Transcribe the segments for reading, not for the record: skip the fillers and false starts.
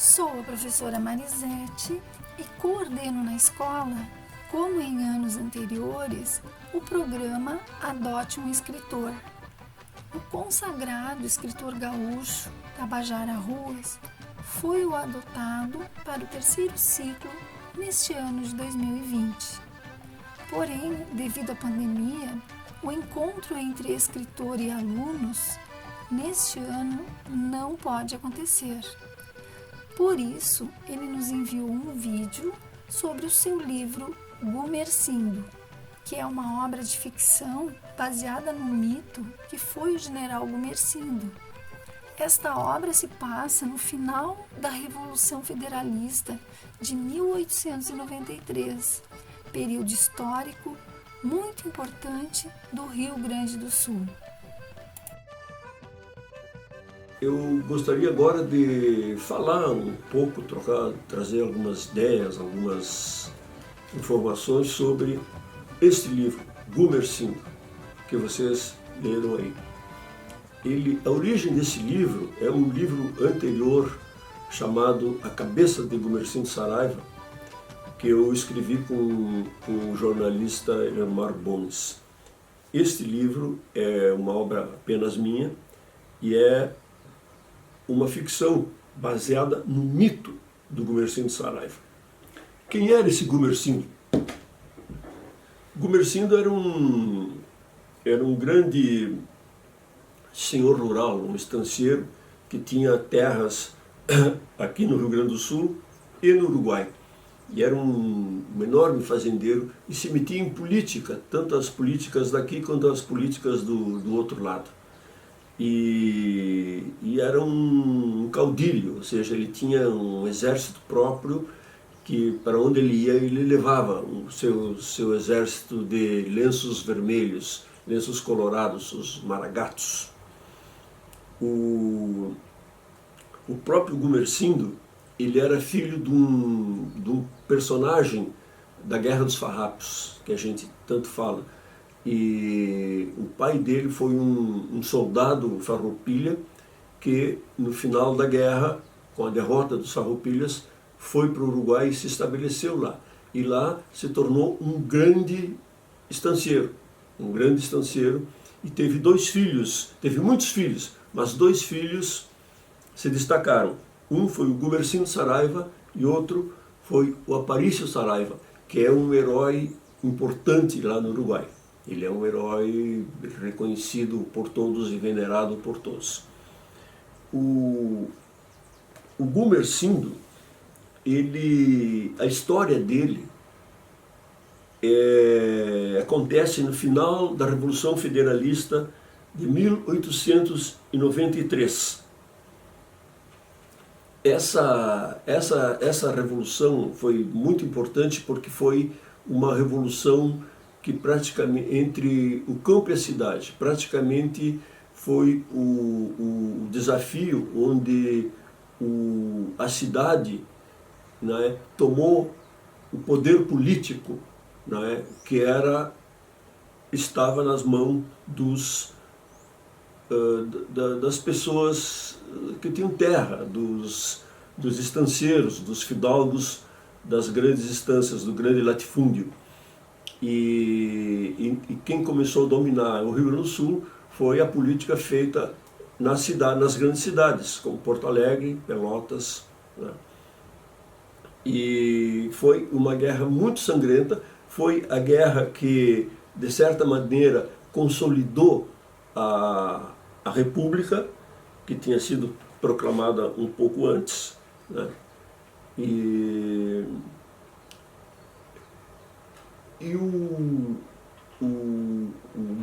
Sou a professora Marisete e coordeno na escola, como em anos anteriores, o programa Adote um Escritor. O consagrado escritor gaúcho Tabajara Ruas foi o adotado para o terceiro ciclo neste ano de 2020. Porém, devido à pandemia, o encontro entre escritor e alunos neste ano não pode acontecer. Por isso, ele nos enviou um vídeo sobre o seu livro Gumersindo, que é uma obra de ficção baseada no mito que foi o general Gumersindo. Esta obra se passa no final da Revolução Federalista de 1893, período histórico muito importante do Rio Grande do Sul. Eu gostaria agora de falar um pouco, trazer algumas ideias, algumas informações sobre este livro, Gumersindo, que vocês leram aí. A origem desse livro é um livro anterior chamado A Cabeça de Gumersindo Saraiva, que eu escrevi com o jornalista Elmar Bones. Este livro é uma obra apenas minha e é uma ficção baseada no mito do Gumersindo Saraiva. Quem era esse Gumersindo? Gumersindo era um grande senhor rural, um estancieiro que tinha terras aqui no Rio Grande do Sul e no Uruguai. E era um enorme fazendeiro e se metia em política, tanto as políticas daqui quanto as políticas do outro lado. E era um caudilho, ou seja, ele tinha um exército próprio que, para onde ele ia, ele levava o seu exército de lenços vermelhos, lenços colorados, os maragatos. O próprio Gumersindo, ele era filho de um personagem da Guerra dos Farrapos, que a gente tanto fala. E o pai dele foi um soldado farroupilha que, no final da guerra, com a derrota dos farroupilhas, foi para o Uruguai e se estabeleceu lá. E lá se tornou um grande estancieiro, e teve muitos filhos, mas 2 filhos se destacaram. Um foi o Gumersindo Saraiva e outro foi o Aparício Saraiva, que é um herói importante lá no Uruguai. Ele é um herói reconhecido por todos e venerado por todos. O Gumersindo, a história dele acontece no final da Revolução Federalista de 1893. Essa revolução foi muito importante porque foi uma revolução que praticamente, entre o campo e a cidade, praticamente foi o desafio onde a cidade, né, tomou o poder político, né, que estava nas mãos das pessoas que tinham terra, dos estancieiros, dos fidalgos das grandes estâncias, do grande latifúndio. E quem começou a dominar o Rio Grande do Sul foi a política feita nas grandes cidades, como Porto Alegre, Pelotas, né? E foi uma guerra muito sangrenta, foi a guerra que, de certa maneira, consolidou a República, que tinha sido proclamada um pouco antes, né? E o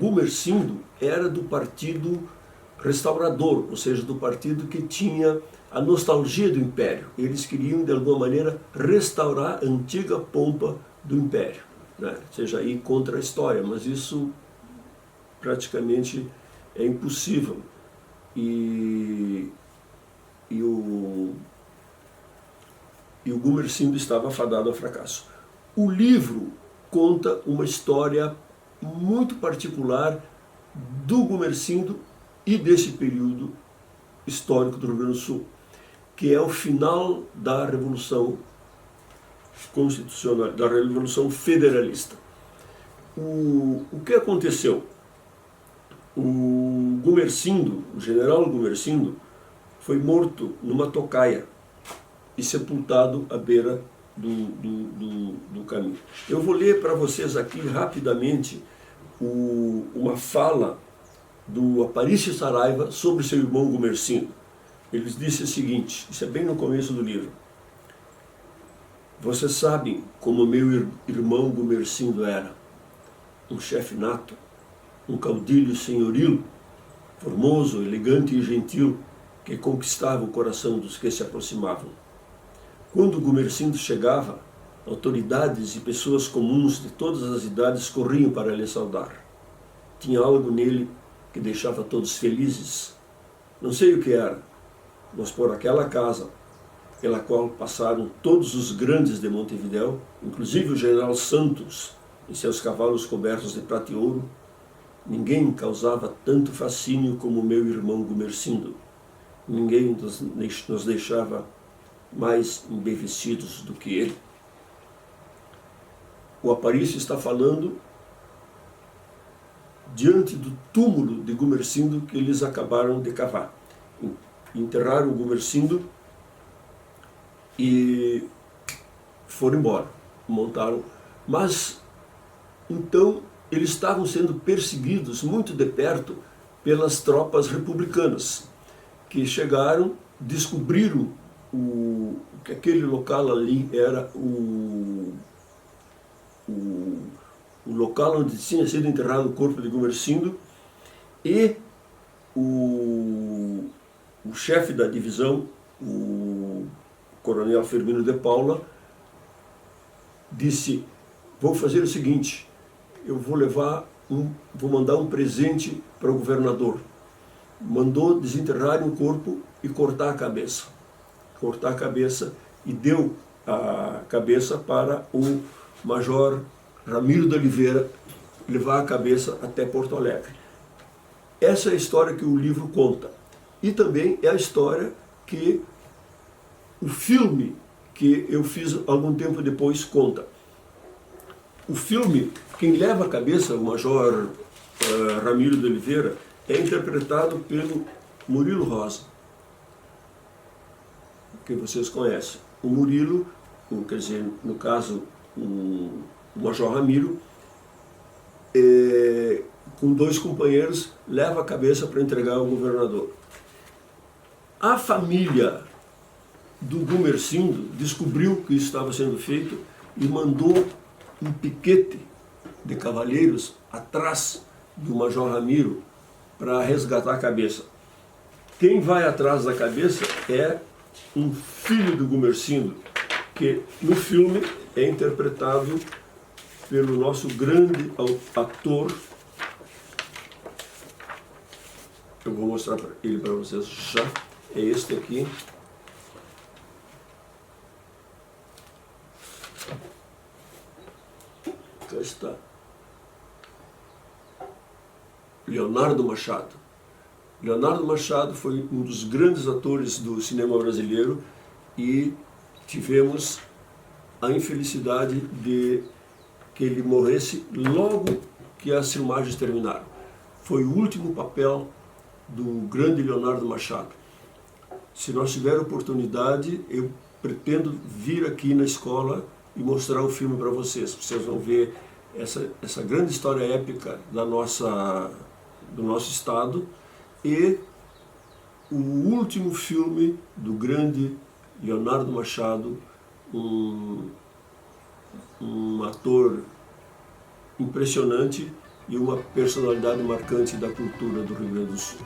Gumersindo era do Partido Restaurador, ou seja, do partido que tinha a nostalgia do Império. Eles queriam, de alguma maneira, restaurar a antiga pompa do Império, né? Ou seja, ir contra a história, mas isso praticamente é impossível. E o Gumersindo estava fadado ao fracasso. O livro conta uma história muito particular do Gumersindo e desse período histórico do Rio Grande do Sul. que é o final da Revolução Constitucional, da Revolução Federalista. O que aconteceu? O Gumersindo, o general Gumersindo, foi morto numa tocaia e sepultado à beira do caminho. Eu vou ler para vocês aqui rapidamente uma fala do Aparício Saraiva sobre seu irmão Gumersindo. Ele disse o seguinte, isso é bem no começo do livro: vocês sabem como meu irmão Gumersindo era, um chefe nato, um caudilho senhoril, formoso, elegante e gentil, que conquistava o coração dos que se aproximavam. Quando Gumersindo chegava, autoridades e pessoas comuns de todas as idades corriam para lhe saudar. Tinha algo nele que deixava todos felizes. Não sei o que era, mas por aquela casa, pela qual passaram todos os grandes de Montevidéu, inclusive o general Santos, em seus cavalos cobertos de prata e ouro, ninguém causava tanto fascínio como meu irmão Gumersindo. Ninguém nos deixava mais embevecidos do que ele. O Aparício está falando diante do túmulo de Gumersindo que eles acabaram de cavar. Enterraram o Gumersindo e foram embora, montaram. Mas, então, eles estavam sendo perseguidos muito de perto pelas tropas republicanas, que chegaram, descobriram que aquele local ali era o local onde tinha sido enterrado o corpo de Gumersindo, e o chefe da divisão, o coronel Firmino de Paula, disse: vou fazer o seguinte, eu vou mandar um presente para o governador. Mandou desenterrar o corpo e cortar a cabeça. Cortar a cabeça, e deu a cabeça para o major Ramiro de Oliveira levar a cabeça até Porto Alegre. Essa é a história que o livro conta. E também é a história que o filme que eu fiz algum tempo depois conta. O filme, quem leva a cabeça, o major Ramiro de Oliveira, é interpretado pelo Murilo Rosa, que vocês conhecem. O Murilo, quer dizer, no caso, o major Ramiro, com dois companheiros, leva a cabeça para entregar ao governador. A família do Gumersindo descobriu que isso estava sendo feito e mandou um piquete de cavaleiros atrás do major Ramiro para resgatar a cabeça. Quem vai atrás da cabeça é um filho do Gumersindo, que no filme é interpretado pelo nosso grande ator. Eu vou mostrar ele para vocês já. É este aqui. Cá está. Leonardo Machado. Leonardo Machado foi um dos grandes atores do cinema brasileiro e tivemos a infelicidade de que ele morresse logo que as filmagens terminaram. Foi o último papel do grande Leonardo Machado. Se nós tiver oportunidade, eu pretendo vir aqui na escola e mostrar o filme para vocês. Vocês vão ver essa grande história épica do nosso estado e o último filme do grande Leonardo Machado, um ator impressionante e uma personalidade marcante da cultura do Rio Grande do Sul.